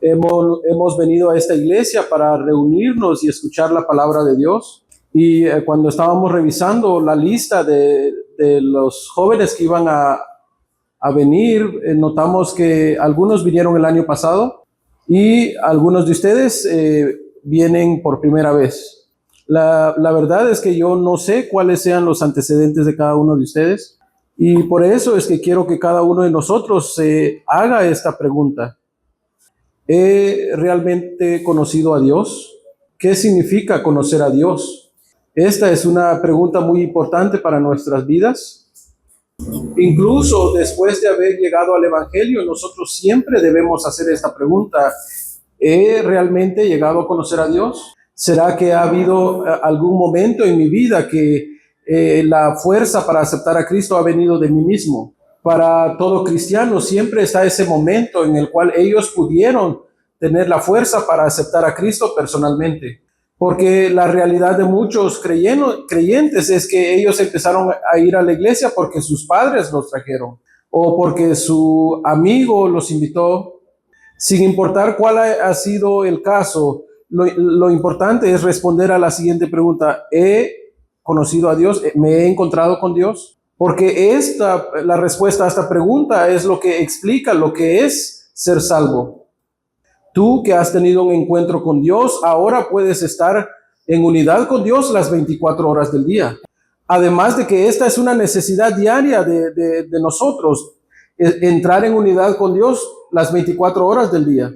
Hemos venido a esta iglesia para reunirnos y escuchar la palabra de Dios. Y cuando estábamos revisando la lista de los jóvenes que iban a venir, notamos que algunos vinieron el año pasado y algunos de ustedes vienen por primera vez. La verdad es que yo no sé cuáles sean los antecedentes de cada uno de ustedes, y por eso es que quiero que cada uno de nosotros se haga esta pregunta. ¿He realmente conocido a Dios? ¿Qué significa conocer a Dios? Esta es una pregunta muy importante para nuestras vidas. Incluso después de haber llegado al Evangelio, nosotros siempre debemos hacer esta pregunta. ¿He realmente llegado a conocer a Dios? ¿Será que ha habido algún momento en mi vida que la fuerza para aceptar a Cristo ha venido de mí mismo? Para todo cristiano siempre está ese momento en el cual ellos pudieron tener la fuerza para aceptar a Cristo personalmente. Porque la realidad de muchos creyentes es que ellos empezaron a ir a la iglesia porque sus padres los trajeron o porque su amigo los invitó. Sin importar cuál ha sido el caso, lo importante es responder a la siguiente pregunta: ¿he conocido a Dios? ¿Me he encontrado con Dios? Porque la respuesta a esta pregunta es lo que explica lo que es ser salvo. Tú que has tenido un encuentro con Dios, ahora puedes estar en unidad con Dios las 24 horas del día. Además de que esta es una necesidad diaria de nosotros, entrar en unidad con Dios las 24 horas del día.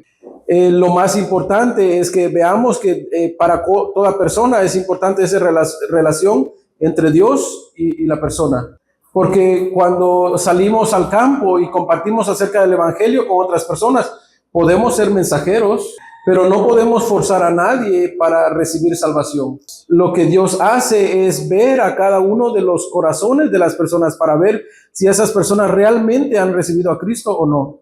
Lo más importante es que veamos que para toda persona es importante esa relación entre Dios y la persona. Porque cuando salimos al campo y compartimos acerca del Evangelio con otras personas, podemos ser mensajeros, pero no podemos forzar a nadie para recibir salvación. Lo que Dios hace es ver a cada uno de los corazones de las personas para ver si esas personas realmente han recibido a Cristo o no.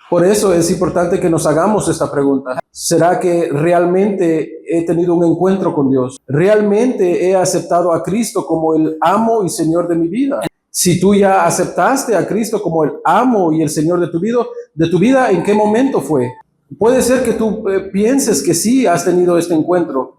Por eso es importante que nos hagamos esta pregunta. ¿Será que realmente he tenido un encuentro con Dios? ¿Realmente he aceptado a Cristo como el amo y Señor de mi vida? Si tú ya aceptaste a Cristo como el amo y el Señor de tu vida, ¿en qué momento fue? Puede ser que tú pienses que sí has tenido este encuentro.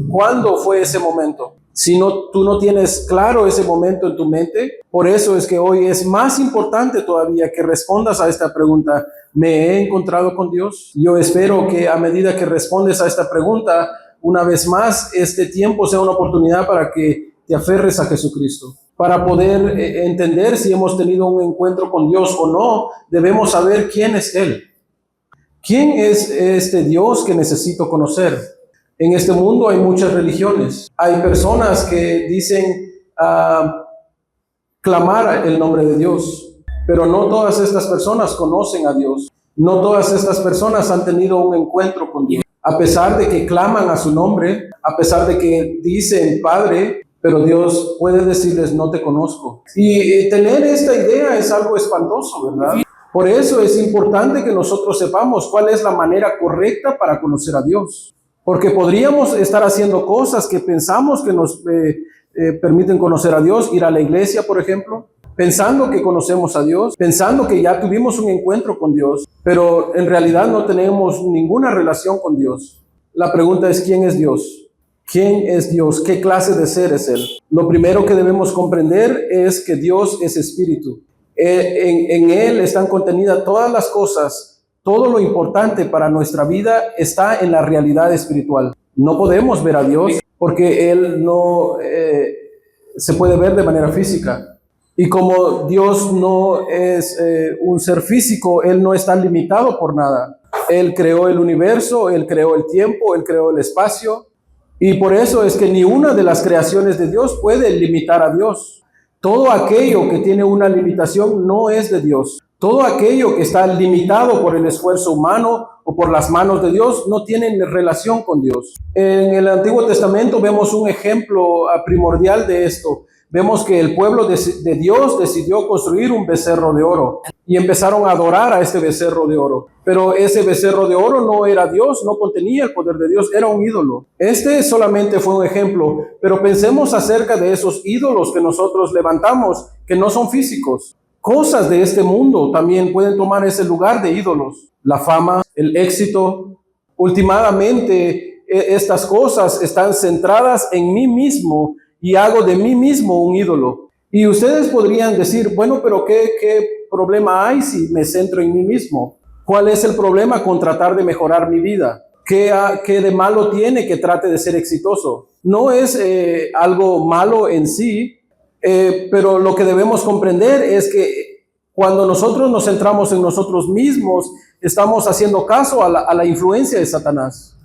¿Cuándo fue ese momento? Si tú no tienes claro ese momento en tu mente, por eso es que hoy es más importante todavía que respondas a esta pregunta: ¿me he encontrado con Dios? Yo espero que a medida que respondes a esta pregunta, una vez más, este tiempo sea una oportunidad para que te aferres a Jesucristo. Para poder entender si hemos tenido un encuentro con Dios o no, debemos saber quién es Él. ¿Quién es este Dios que necesito conocer? En este mundo hay muchas religiones. Hay personas que dicen clamar el nombre de Dios, pero no todas estas personas conocen a Dios. No todas estas personas han tenido un encuentro con Dios. A pesar de que claman a su nombre, a pesar de que dicen Padre, pero Dios puede decirles: no te conozco. Y tener esta idea es algo espantoso, ¿verdad? Por eso es importante que nosotros sepamos cuál es la manera correcta para conocer a Dios. Porque podríamos estar haciendo cosas que pensamos que nos permiten conocer a Dios, ir a la iglesia, por ejemplo, pensando que conocemos a Dios, pensando que ya tuvimos un encuentro con Dios, pero en realidad no tenemos ninguna relación con Dios. La pregunta es: ¿quién es Dios? ¿Quién es Dios? ¿Qué clase de ser es Él? Lo primero que debemos comprender es que Dios es espíritu. En Él están contenidas todas las cosas. Todo lo importante para nuestra vida está en la realidad espiritual. No podemos ver a Dios porque Él no se puede ver de manera física. Y como Dios no es un ser físico, Él no está limitado por nada. Él creó el universo, Él creó el tiempo, Él creó el espacio. Y por eso es que ni una de las creaciones de Dios puede limitar a Dios. Todo aquello que tiene una limitación no es de Dios. Todo aquello que está limitado por el esfuerzo humano o por las manos de Dios no tiene relación con Dios. En el Antiguo Testamento vemos un ejemplo primordial de esto. Vemos que el pueblo de Dios decidió construir un becerro de oro y empezaron a adorar a este becerro de oro. Pero ese becerro de oro no era Dios, no contenía el poder de Dios, era un ídolo. Este solamente fue un ejemplo, pero pensemos acerca de esos ídolos que nosotros levantamos, que no son físicos. Cosas de este mundo también pueden tomar ese lugar de ídolos. la fama, el éxito. Últimamente, estas cosas están centradas en mí mismo y hago de mí mismo un ídolo. Y ustedes podrían decir, bueno, pero ¿qué problema hay si me centro en mí mismo? ¿Cuál es el problema con tratar de mejorar mi vida? ¿Qué de malo tiene que trate de ser exitoso? No es algo malo en sí, pero lo que debemos comprender es que cuando nosotros nos centramos en nosotros mismos, estamos haciendo caso a la influencia de Satanás.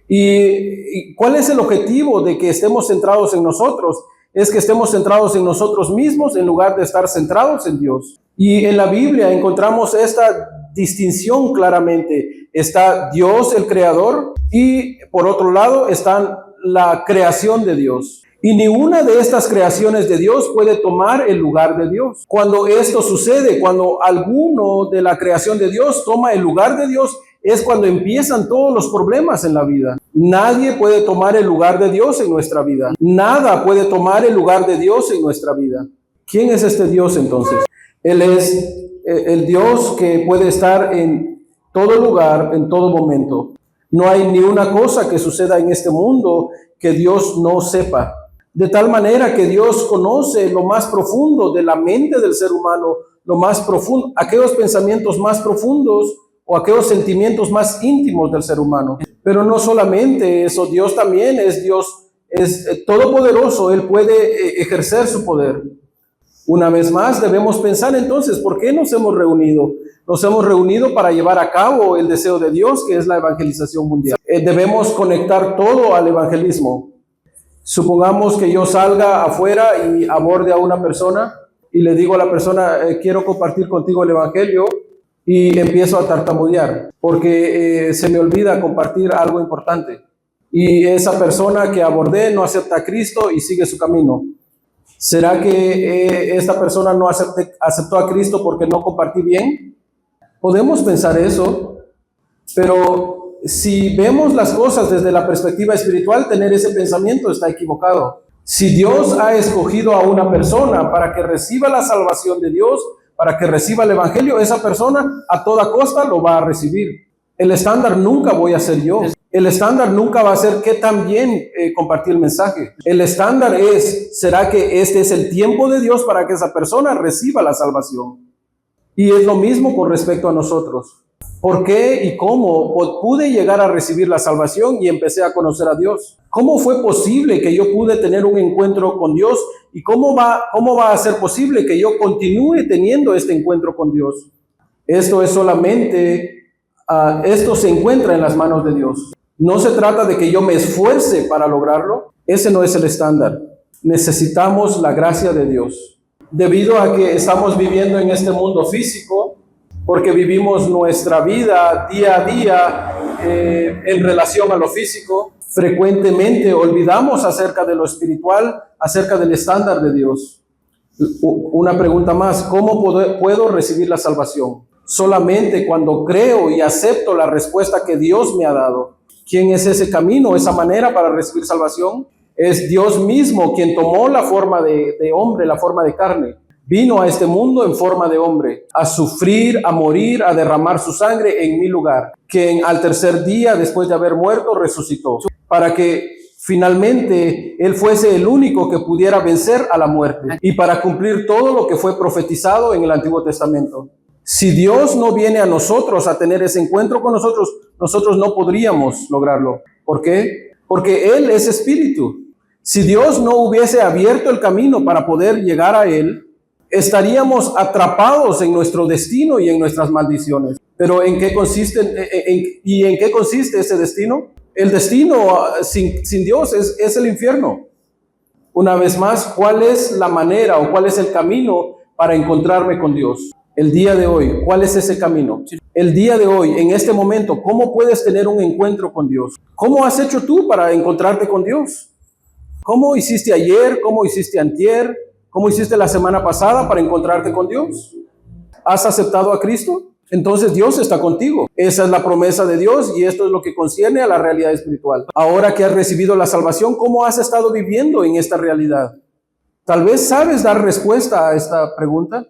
¿Y cuál es el objetivo de que estemos centrados en nosotros? Es que estemos centrados en nosotros mismos en lugar de estar centrados en Dios. Y en la Biblia encontramos esta distinción claramente. Está Dios, el creador, y por otro lado está la creación de Dios. Y ninguna de estas creaciones de Dios puede tomar el lugar de Dios. Cuando esto sucede, cuando alguno de la creación de Dios toma el lugar de Dios, es cuando empiezan todos los problemas en la vida. Nadie puede tomar el lugar de Dios en nuestra vida. Nada puede tomar el lugar de Dios en nuestra vida. ¿Quién es este Dios entonces? Él es el Dios que puede estar en todo lugar, en todo momento. No hay ni una cosa que suceda en este mundo que Dios no sepa. De tal manera que Dios conoce lo más profundo de la mente del ser humano, lo más profundo, aquellos pensamientos más profundos o aquellos sentimientos más íntimos del ser humano. Pero no solamente eso, Dios también es Dios, es todopoderoso, Él puede ejercer su poder. Una vez más, debemos pensar entonces, ¿por qué nos hemos reunido? Nos hemos reunido para llevar a cabo el deseo de Dios, que es la evangelización mundial. Debemos conectar todo al evangelismo. Supongamos que yo salga afuera y aborde a una persona y le digo a la persona, quiero compartir contigo el evangelio, y empiezo a tartamudear porque se me olvida compartir algo importante. Y esa persona que abordé no acepta a Cristo y sigue su camino. ¿Será que esta persona no aceptó a Cristo porque no compartí bien? Podemos pensar eso, pero si vemos las cosas desde la perspectiva espiritual, tener ese pensamiento está equivocado. Si Dios ha escogido a una persona para que reciba la salvación de Dios, para que reciba el evangelio, esa persona a toda costa lo va a recibir. El estándar nunca voy a ser yo. El estándar nunca va a ser qué tan bien compartí el mensaje. El estándar es, ¿será que este es el tiempo de Dios para que esa persona reciba la salvación? Y es lo mismo con respecto a nosotros. ¿Por qué y cómo pude llegar a recibir la salvación y empecé a conocer a Dios? ¿Cómo fue posible que yo pude tener un encuentro con Dios? ¿Y cómo va a ser posible que yo continúe teniendo este encuentro con Dios? Esto es solamente, esto se encuentra en las manos de Dios. No se trata de que yo me esfuerce para lograrlo. Ese no es el estándar. Necesitamos la gracia de Dios. Debido a que estamos viviendo en este mundo físico, porque vivimos nuestra vida día a día en relación a lo físico, frecuentemente olvidamos acerca de lo espiritual, acerca del estándar de Dios. Una pregunta más, ¿cómo puedo recibir la salvación? Solamente cuando creo y acepto la respuesta que Dios me ha dado. ¿Quién es ese camino, esa manera para recibir salvación? Es Dios mismo quien tomó la forma de hombre, la forma de carne. Vino a este mundo en forma de hombre, a sufrir, a morir, a derramar su sangre en mi lugar, que al tercer día, después de haber muerto, resucitó, para que finalmente Él fuese el único que pudiera vencer a la muerte y para cumplir todo lo que fue profetizado en el Antiguo Testamento. Si Dios no viene a nosotros a tener ese encuentro con nosotros, nosotros no podríamos lograrlo. ¿Por qué? Porque Él es espíritu. Si Dios no hubiese abierto el camino para poder llegar a Él, estaríamos atrapados en nuestro destino y en nuestras maldiciones. Pero ¿en qué consiste, en qué consiste ese destino? El destino sin Dios es el infierno. Una vez más, ¿cuál es la manera o cuál es el camino para encontrarme con Dios? El día de hoy, ¿cuál es ese camino? El día de hoy, en este momento, ¿cómo puedes tener un encuentro con Dios? ¿Cómo has hecho tú para encontrarte con Dios? ¿Cómo hiciste ayer? ¿Cómo hiciste antier? ¿Cómo hiciste la semana pasada para encontrarte con Dios? ¿Has aceptado a Cristo? Entonces Dios está contigo. Esa es la promesa de Dios y esto es lo que concierne a la realidad espiritual. Ahora que has recibido la salvación, ¿cómo has estado viviendo en esta realidad? Tal vez sabes dar respuesta a esta pregunta.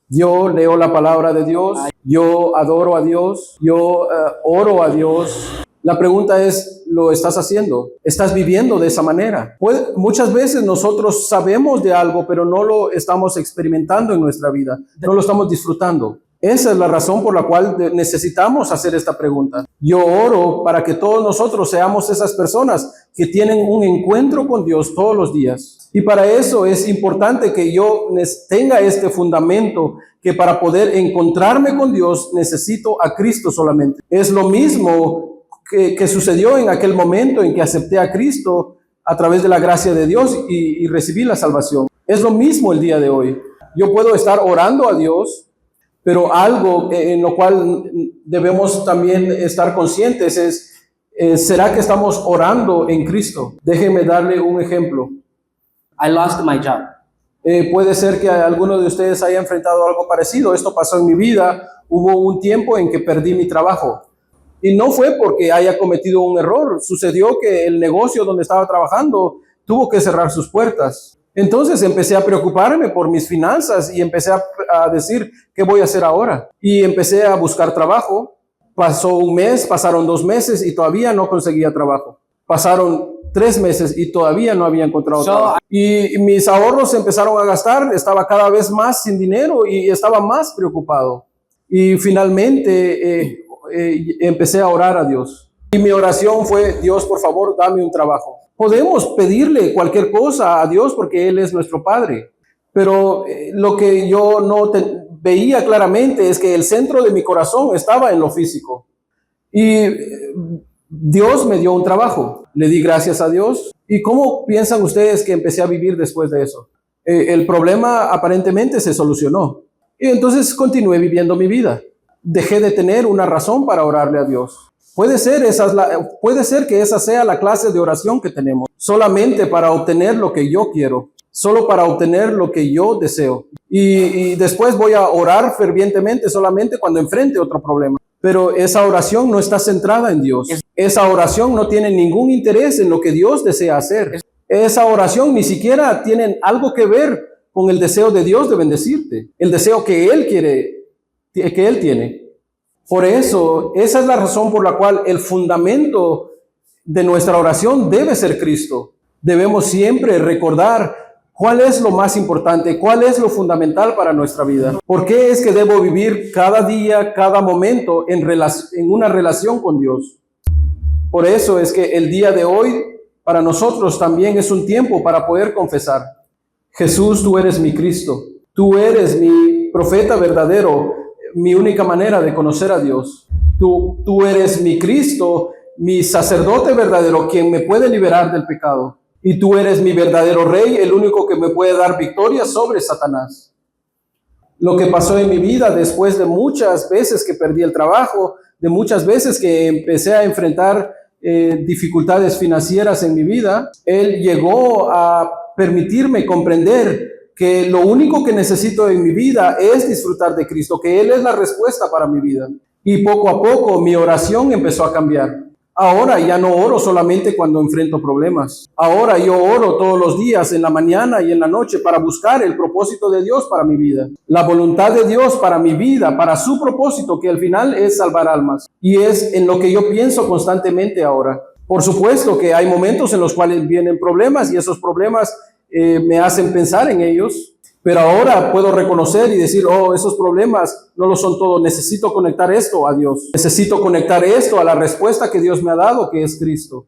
Yo leo la palabra de Dios, yo adoro a Dios, yo oro a Dios. La pregunta es, ¿lo estás haciendo? ¿Estás viviendo de esa manera? Muchas veces nosotros sabemos de algo, pero no lo estamos experimentando en nuestra vida, no lo estamos disfrutando. Esa es la razón por la cual necesitamos hacer esta pregunta. Yo oro para que todos nosotros seamos esas personas que tienen un encuentro con Dios todos los días. Y para eso es importante que yo tenga este fundamento, que para poder encontrarme con Dios necesito a Cristo solamente. Es lo mismo que sucedió en aquel momento en que acepté a Cristo a través de la gracia de Dios y recibí la salvación. Es lo mismo el día de hoy. Yo puedo estar orando a Dios, pero algo en lo cual debemos también estar conscientes es, ¿será que estamos orando en Cristo? Déjenme darle un ejemplo. I lost my job. Puede ser que alguno de ustedes haya enfrentado algo parecido. Esto pasó en mi vida. Hubo un tiempo en que perdí mi trabajo. Y no fue porque haya cometido un error. Sucedió que el negocio donde estaba trabajando tuvo que cerrar sus puertas. Entonces empecé a preocuparme por mis finanzas y empecé a decir, ¿qué voy a hacer ahora? Y empecé a buscar trabajo. Pasó un mes, pasaron 2 meses y todavía no conseguía trabajo. Pasaron 3 meses y todavía no había encontrado trabajo. Y mis ahorros se empezaron a gastar, estaba cada vez más sin dinero y estaba más preocupado. Y finalmente empecé a orar a Dios. Y mi oración fue, Dios, por favor, dame un trabajo. Podemos pedirle cualquier cosa a Dios porque Él es nuestro Padre. Pero lo que yo no veía claramente es que el centro de mi corazón estaba en lo físico. Y Dios me dio un trabajo. Le di gracias a Dios. ¿Y cómo piensan ustedes que empecé a vivir después de eso? El problema aparentemente se solucionó. Y entonces continué viviendo mi vida. Dejé de tener una razón para orarle a Dios. Puede ser que esa sea la clase de oración que tenemos, solamente para obtener lo que yo quiero, solo para obtener lo que yo deseo. Y después voy a orar fervientemente solamente cuando enfrente otro problema. Pero esa oración no está centrada en Dios. Esa oración no tiene ningún interés en lo que Dios desea hacer. Esa oración ni siquiera tiene algo que ver con el deseo de Dios de bendecirte, el deseo que Él quiere, que Él tiene. Por eso, esa es la razón por la cual el fundamento de nuestra oración debe ser Cristo. Debemos siempre recordar cuál es lo más importante, cuál es lo fundamental para nuestra vida. ¿Por qué es que debo vivir cada día, cada momento en una relación con Dios? Por eso es que el día de hoy para nosotros también es un tiempo para poder confesar: Jesús, tú eres mi Cristo, tú eres mi profeta verdadero, mi única manera de conocer a Dios. Tú eres mi Cristo, mi sacerdote verdadero, quien me puede liberar del pecado. Y tú eres mi verdadero rey, el único que me puede dar victoria sobre Satanás. Lo que pasó en mi vida después de muchas veces que perdí el trabajo, de muchas veces que empecé a enfrentar dificultades financieras en mi vida, Él llegó a permitirme comprender que lo único que necesito en mi vida es disfrutar de Cristo, que Él es la respuesta para mi vida. Y poco a poco mi oración empezó a cambiar. Ahora ya no oro solamente cuando enfrento problemas. Ahora yo oro todos los días, en la mañana y en la noche, para buscar el propósito de Dios para mi vida. La voluntad de Dios para mi vida, para su propósito, que al final es salvar almas. Y es en lo que yo pienso constantemente ahora. Por supuesto que hay momentos en los cuales vienen problemas y esos problemas me hacen pensar en ellos, pero ahora puedo reconocer y decir, oh, esos problemas no lo son todo, necesito conectar esto a Dios, necesito conectar esto a la respuesta que Dios me ha dado, que es Cristo.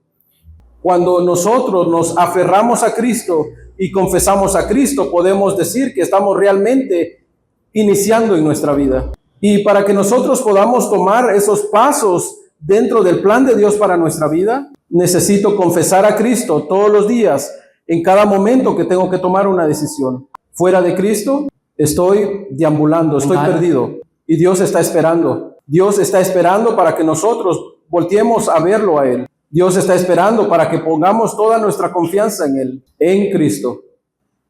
Cuando nosotros nos aferramos a Cristo y confesamos a Cristo, podemos decir que estamos realmente iniciando en nuestra vida. Y para que nosotros podamos tomar esos pasos dentro del plan de Dios para nuestra vida, necesito confesar a Cristo todos los días, en cada momento que tengo que tomar una decisión. Fuera de Cristo, estoy deambulando, estoy perdido. Y Dios está esperando. Dios está esperando para que nosotros volteemos a verlo a Él. Dios está esperando para que pongamos toda nuestra confianza en Él, en Cristo.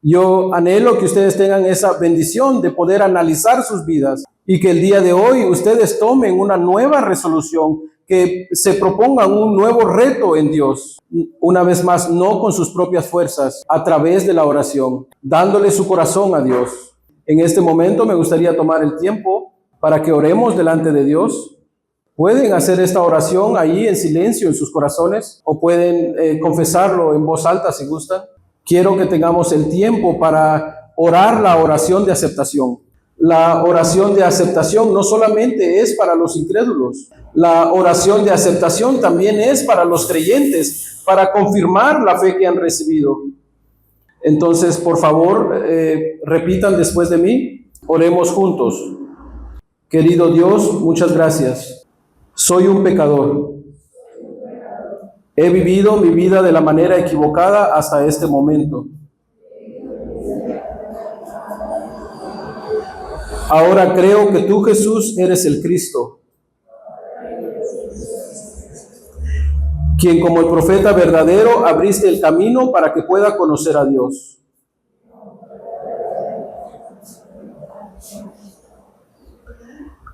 Yo anhelo que ustedes tengan esa bendición de poder analizar sus vidas y que el día de hoy ustedes tomen una nueva resolución, que se propongan un nuevo reto en Dios, una vez más, no con sus propias fuerzas, a través de la oración, dándole su corazón a Dios, En este momento me gustaría tomar el tiempo para que oremos delante de Dios. Pueden hacer esta oración ahí en silencio en sus corazones o pueden confesarlo en voz alta si gustan. Quiero que tengamos el tiempo para orar la oración de aceptación. La oración de aceptación no solamente es para los incrédulos, la oración de aceptación también es para los creyentes, para confirmar la fe que han recibido. Entonces, por favor, repitan después de mí, oremos juntos. Querido Dios, muchas gracias. Soy un pecador. He vivido mi vida de la manera equivocada hasta este momento. Ahora creo que tú, Jesús, eres el Cristo, quien como el profeta verdadero abriste el camino para que pueda conocer a Dios.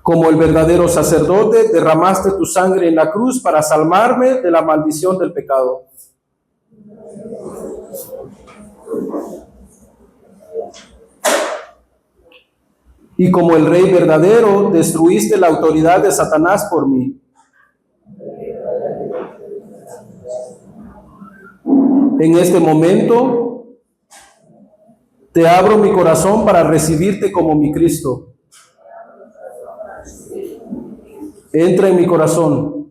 Como el verdadero sacerdote, derramaste tu sangre en la cruz para salvarme de la maldición del pecado. Y como el Rey verdadero, destruiste la autoridad de Satanás por mí. En este momento, te abro mi corazón para recibirte como mi Cristo. Entra en mi corazón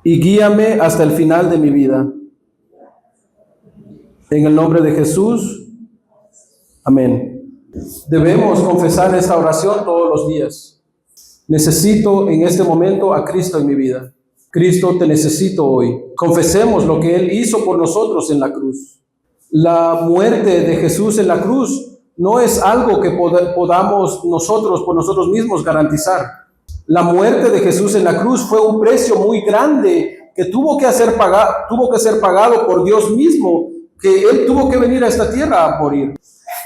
y guíame hasta el final de mi vida. En el nombre de Jesús, amén. Debemos confesar esta oración todos los días. Necesito en este momento a Cristo en mi vida. Cristo, te necesito hoy. Confesemos lo que Él hizo por nosotros en la cruz. La muerte de Jesús en la cruz no es algo que podamos nosotros por nosotros mismos garantizar. La muerte de Jesús en la cruz fue un precio muy grande que tuvo que ser pagado por Dios mismo, que Él tuvo que venir a esta tierra a morir.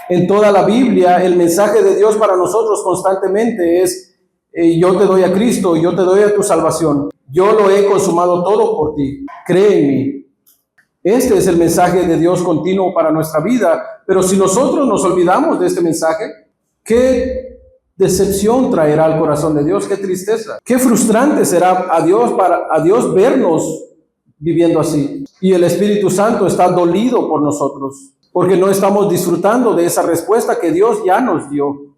En toda la Biblia, el mensaje de Dios para nosotros constantemente es, yo te doy a Cristo, yo te doy a tu salvación. Yo lo he consumado todo por ti. Cree en mí. Este es el mensaje de Dios continuo para nuestra vida. Pero si nosotros nos olvidamos de este mensaje, ¿qué decepción traerá al corazón de Dios? Qué tristeza. Qué frustrante será a Dios vernos viviendo así. Y el Espíritu Santo está dolido por nosotros, porque no estamos disfrutando de esa respuesta que Dios ya nos dio.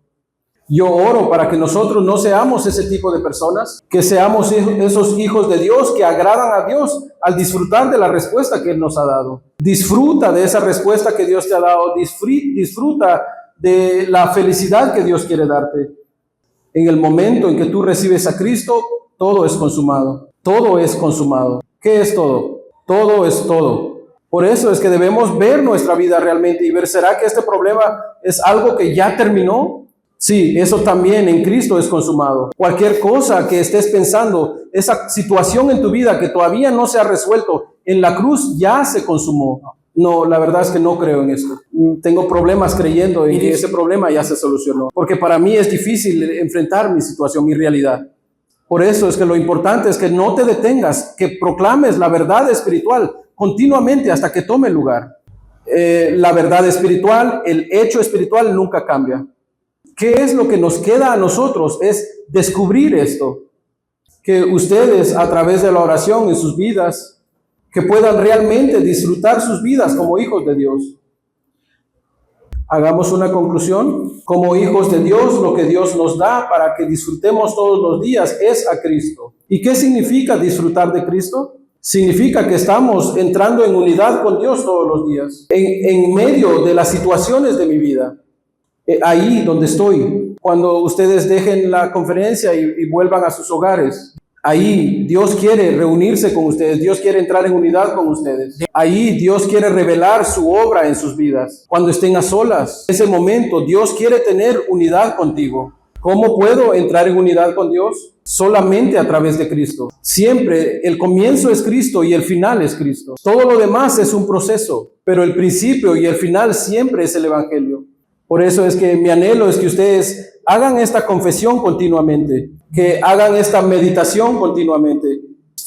Yo oro para que nosotros no seamos ese tipo de personas, que seamos esos hijos de Dios que agradan a Dios al disfrutar de la respuesta que Él nos ha dado. Disfruta de esa respuesta que Dios te ha dado, disfruta de la felicidad que Dios quiere darte. En el momento en que tú recibes a Cristo, todo es consumado. Todo es consumado. ¿Qué es todo? Todo es todo. Por eso es que debemos ver nuestra vida realmente y ver, ¿será que este problema es algo que ya terminó? Sí, eso también en Cristo es consumado. Cualquier cosa que estés pensando, esa situación en tu vida que todavía no se ha resuelto, en la cruz ya se consumó. No, la verdad es que no creo en esto. Tengo problemas creyendo en que ese problema ya se solucionó. Porque para mí es difícil enfrentar mi situación, mi realidad. Por eso es que lo importante es que no te detengas, que proclames la verdad espiritual continuamente hasta que tome lugar. La verdad espiritual, el hecho espiritual nunca cambia. ¿Qué es lo que nos queda a nosotros? Es descubrir esto. Que ustedes a través de la oración en sus vidas, que puedan realmente disfrutar sus vidas como hijos de Dios. Hagamos una conclusión. Como hijos de Dios, lo que Dios nos da para que disfrutemos todos los días es a Cristo. ¿Y qué significa disfrutar de Cristo? Significa que estamos entrando en unidad con Dios todos los días, en medio de las situaciones de mi vida. Ahí donde estoy, cuando ustedes dejen la conferencia y vuelvan a sus hogares, ahí Dios quiere reunirse con ustedes, Dios quiere entrar en unidad con ustedes. Ahí Dios quiere revelar su obra en sus vidas. Cuando estén a solas, en ese momento Dios quiere tener unidad contigo. ¿Cómo puedo entrar en unidad con Dios? Solamente a través de Cristo. Siempre el comienzo es Cristo y el final es Cristo. Todo lo demás es un proceso, pero el principio y el final siempre es el Evangelio. Por eso es que mi anhelo es que ustedes hagan esta confesión continuamente, que hagan esta meditación continuamente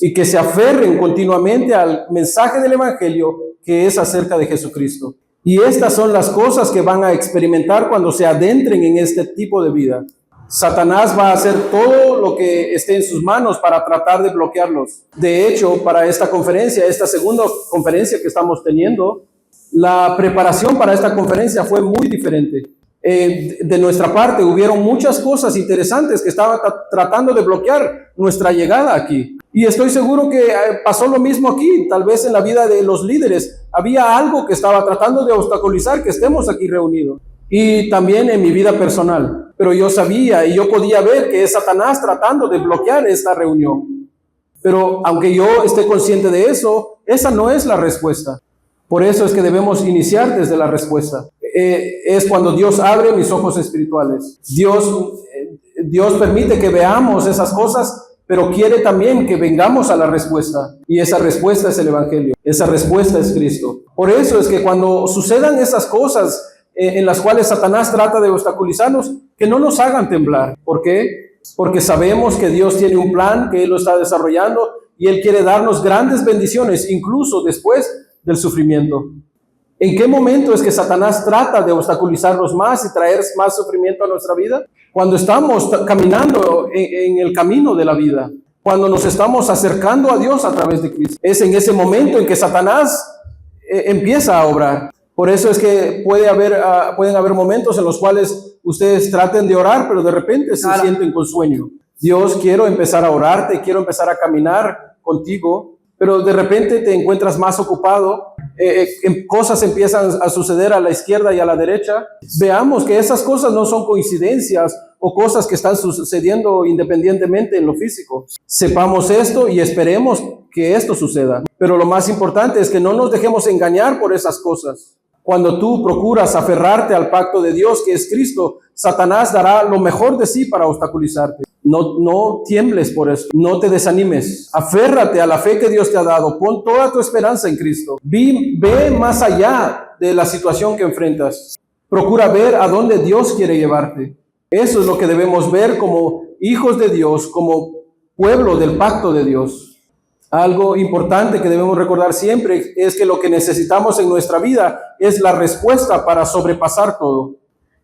y que se aferren continuamente al mensaje del Evangelio que es acerca de Jesucristo. Y estas son las cosas que van a experimentar cuando se adentren en este tipo de vida. Satanás va a hacer todo lo que esté en sus manos para tratar de bloquearlos. De hecho, para esta conferencia, esta segunda conferencia que estamos teniendo, la preparación para esta conferencia fue muy diferente. De nuestra parte, hubieron muchas cosas interesantes que estaban tratando de bloquear nuestra llegada aquí. Y estoy seguro que pasó lo mismo aquí. Tal vez en la vida de los líderes había algo que estaba tratando de obstaculizar que estemos aquí reunidos. Y también en mi vida personal. Pero yo sabía y yo podía ver que es Satanás tratando de bloquear esta reunión. Pero aunque yo esté consciente de eso, esa no es la respuesta. Por eso es que debemos iniciar desde la respuesta. Es cuando Dios abre mis ojos espirituales. Dios permite que veamos esas cosas, pero quiere también que vengamos a la respuesta. Y esa respuesta es el Evangelio. Esa respuesta es Cristo. Por eso es que cuando sucedan esas cosas en las cuales Satanás trata de obstaculizarnos, que no nos hagan temblar. ¿Por qué? Porque sabemos que Dios tiene un plan, que Él lo está desarrollando y Él quiere darnos grandes bendiciones, incluso después del sufrimiento. ¿En qué momento es que Satanás trata de obstaculizarnos más y traer más sufrimiento a nuestra vida? Cuando estamos caminando en el camino de la vida, cuando nos estamos acercando a Dios a través de Cristo. Es en ese momento en que Satanás empieza a obrar. Por eso es que pueden haber momentos en los cuales ustedes traten de orar, pero de repente se sienten con sueño. Dios, quiero empezar a orarte, quiero empezar a caminar contigo, pero de repente te encuentras más ocupado, cosas empiezan a suceder a la izquierda y a la derecha. Veamos que esas cosas no son coincidencias o cosas que están sucediendo independientemente en lo físico. Sepamos esto y esperemos que esto suceda. Pero lo más importante es que no nos dejemos engañar por esas cosas. Cuando tú procuras aferrarte al pacto de Dios, que es Cristo, Satanás dará lo mejor de sí para obstaculizarte. No tiembles por eso, no te desanimes. Aférrate a la fe que Dios te ha dado. Pon toda tu esperanza en Cristo. Ve más allá de la situación que enfrentas. Procura ver a dónde Dios quiere llevarte. Eso es lo que debemos ver como hijos de Dios, como pueblo del pacto de Dios. Algo importante que debemos recordar siempre es que lo que necesitamos en nuestra vida es la respuesta para sobrepasar todo.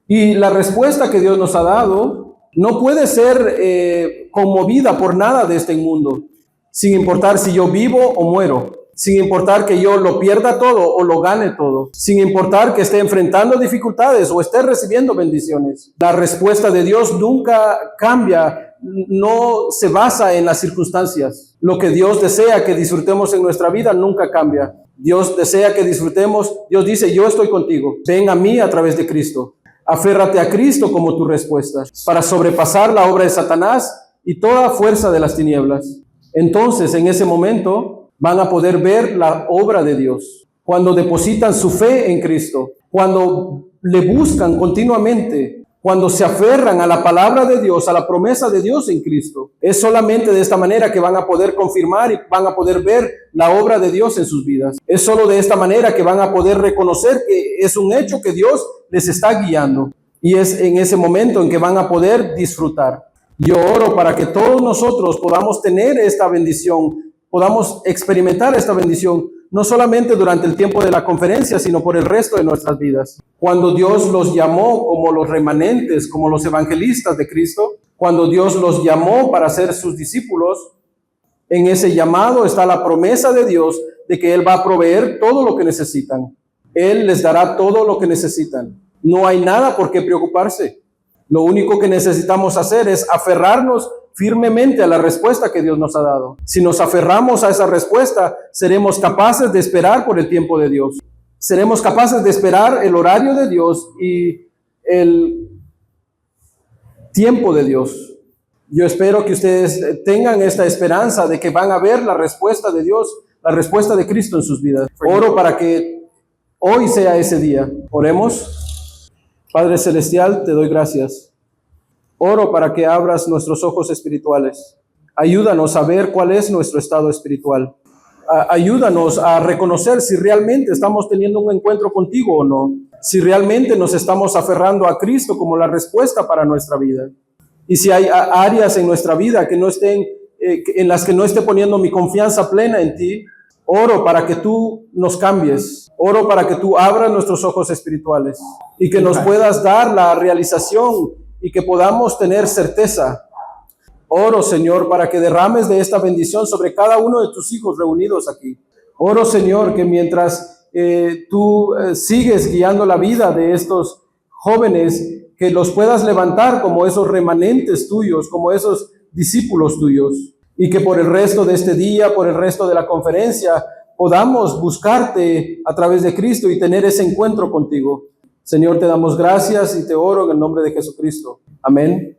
Y la respuesta que Dios nos ha dado no puede ser conmovida por nada de este mundo, sin importar si yo vivo o muero, sin importar que yo lo pierda todo o lo gane todo, sin importar que esté enfrentando dificultades o esté recibiendo bendiciones. La respuesta de Dios nunca cambia, no se basa en las circunstancias. Lo que Dios desea que disfrutemos en nuestra vida nunca cambia. Dios desea que disfrutemos, Dios dice, yo estoy contigo, ven a mí a través de Cristo. Aférrate a Cristo como tu respuesta para sobrepasar la obra de Satanás y toda fuerza de las tinieblas. Entonces, en ese momento, van a poder ver la obra de Dios. Cuando depositan su fe en Cristo, cuando le buscan continuamente, cuando se aferran a la palabra de Dios, a la promesa de Dios en Cristo. Es solamente de esta manera que van a poder confirmar y van a poder ver la obra de Dios en sus vidas. Es solo de esta manera que van a poder reconocer que es un hecho que Dios les está guiando. Y es en ese momento en que van a poder disfrutar. Yo oro para que todos nosotros podamos tener esta bendición, podamos experimentar esta bendición, no solamente durante el tiempo de la conferencia, sino por el resto de nuestras vidas. Cuando Dios los llamó como los remanentes, como los evangelistas de Cristo, cuando Dios los llamó para ser sus discípulos, en ese llamado está la promesa de Dios de que Él va a proveer todo lo que necesitan. Él les dará todo lo que necesitan. No hay nada por qué preocuparse. Lo único que necesitamos hacer es aferrarnos firmemente a la respuesta que Dios nos ha dado. Si nos aferramos a esa respuesta, seremos capaces de esperar por el tiempo de Dios. Seremos capaces de esperar el horario de Dios y el tiempo de Dios. Yo espero que ustedes tengan esta esperanza de que van a ver la respuesta de Dios, la respuesta de Cristo en sus vidas. Oro para que hoy sea ese día. Oremos. Padre Celestial, te doy gracias. Oro para que abras nuestros ojos espirituales. Ayúdanos a ver cuál es nuestro estado espiritual. Ayúdanos a reconocer si realmente estamos teniendo un encuentro contigo o no. Si realmente nos estamos aferrando a Cristo como la respuesta para nuestra vida. Y si hay áreas en nuestra vida que no estén, en las que no esté poniendo mi confianza plena en ti, Oro para que tú nos cambies. Oro para que tú abras nuestros ojos espirituales y que nos puedas dar la realización y que podamos tener certeza. Oro, Señor, para que derrames de esta bendición sobre cada uno de tus hijos reunidos aquí. Oro, Señor, que mientras tú sigues guiando la vida de estos jóvenes, que los puedas levantar como esos remanentes tuyos, como esos discípulos tuyos, y que por el resto de este día, por el resto de la conferencia, podamos buscarte a través de Cristo y tener ese encuentro contigo. Señor, te damos gracias y te oro en el nombre de Jesucristo. Amén.